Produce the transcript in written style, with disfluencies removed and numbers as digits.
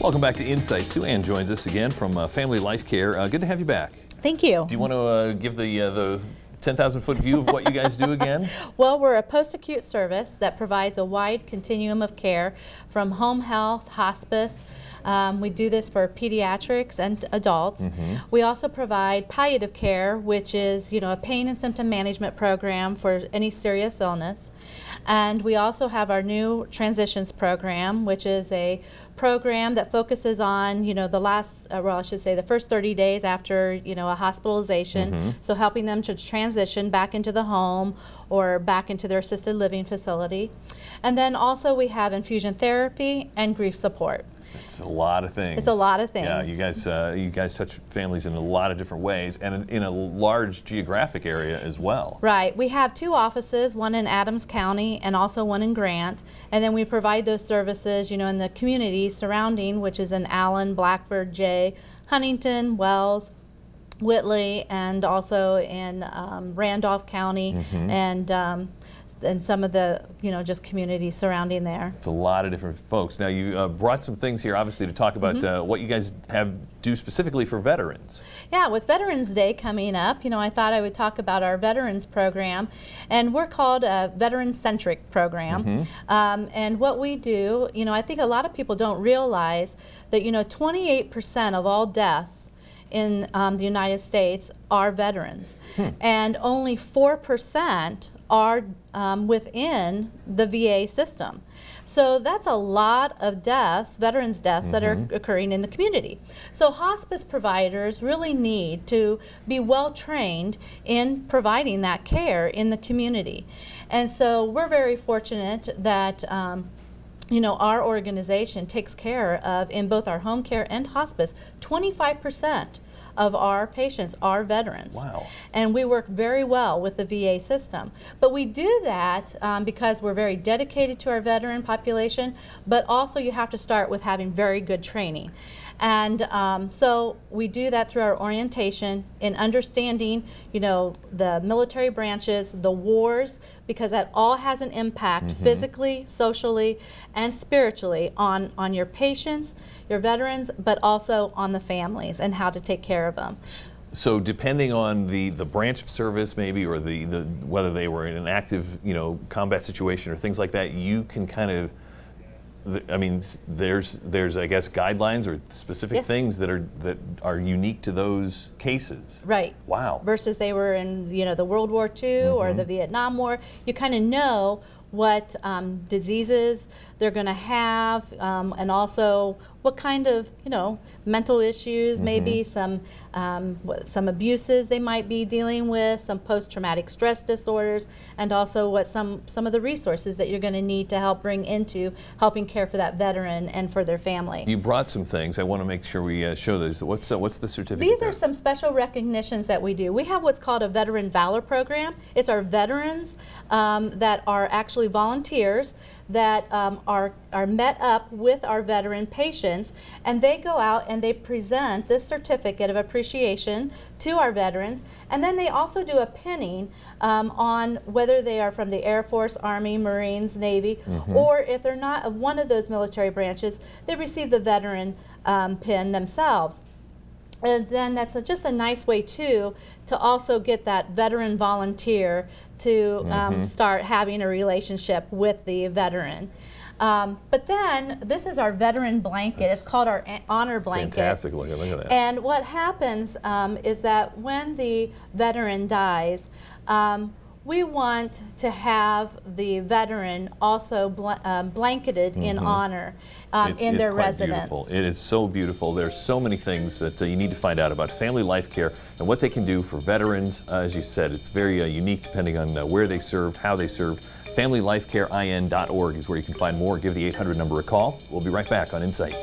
Welcome back to Insight. Sue Ann joins us again from Family Life Care. Good to have you back. Thank you. Do you want to give the 10,000-foot view of what you guys do again? Well, we're a post-acute service that provides a wide continuum of care from home health, hospice. We do this for pediatrics and adults. We also provide palliative care, which is, a pain and symptom management program for any serious illness. And we also have our new transitions program, which is a program that focuses on, the first 30 days after, a hospitalization. So helping them to transition back into the home or back into their assisted living facility. And then also we have infusion therapy and grief support. It's a lot of things. It's a lot of things. Yeah, you guys touch families in a lot of different ways and in a large geographic area as well. Right. We have two offices, one in Adams County and also one in Grant. And then we provide those services, in the community surrounding, which is in Allen, Blackford, Jay, Huntington, Wells, Whitley, and also in Randolph County and some of the, just communities surrounding there. It's a lot of different folks. Now, you brought some things here, obviously, to talk about what you guys do specifically for veterans. Yeah, with Veterans Day coming up, I thought I would talk about our veterans program, and we're called a veteran-centric program. And what we do, I think a lot of people don't realize that, 28% of all deaths in the United States are veterans, and only 4% are within the VA system. So that's a lot of deaths, veterans deaths, that are occurring in the community. So hospice providers really need to be well trained in providing that care in the community. And so we're very fortunate that our organization takes care of, in both our home care and hospice, 25% of our patients are veterans. Wow. And we work very well with the VA system. But we do that because we're very dedicated to our veteran population, but also you have to start with having very good training. And so we do that through our orientation in understanding, the military branches, the wars, because that all has an impact physically, socially, and spiritually on your patients, your veterans, but also on the families and how to take care of them. So depending on the branch of service maybe, or the whether they were in an active, combat situation or things like that, you can kind of, there's I guess guidelines or specific things that are unique to those cases. Right. Wow. Versus they were in the World War II or the Vietnam War. You kind of know what diseases they're going to have, and also what kind of mental issues, maybe some abuses they might be dealing with, some post-traumatic stress disorders, and also what some of the resources that you're going to need to help bring into helping care for that veteran and for their family. You brought some things. I want to make sure we show those. What's the certificate? These are some special recognitions that we do. We have what's called a Veteran Valor Program. It's our veterans that are actually volunteers that are met up with our veteran patients, and they go out and they present this certificate of appreciation to our veterans, and then they also do a pinning on whether they are from the Air Force, Army, Marines, Navy, or if they're not of one of those military branches, they receive the veteran pin themselves. And then that's just a nice way too to also get that veteran volunteer to start having a relationship with the veteran. But then this is our veteran blanket. It's called our honor blanket. Fantastic. Look at that. And what happens is that when the veteran dies, we want to have the veteran also blanketed in honor in their residence. Beautiful. It is so beautiful. There's so many things that you need to find out about Family Life Care and what they can do for veterans. As you said, it's very unique depending on where they served, how they served. FamilyLifeCareIN.org is where you can find more. Give the 800 number a call. We'll be right back on Insight.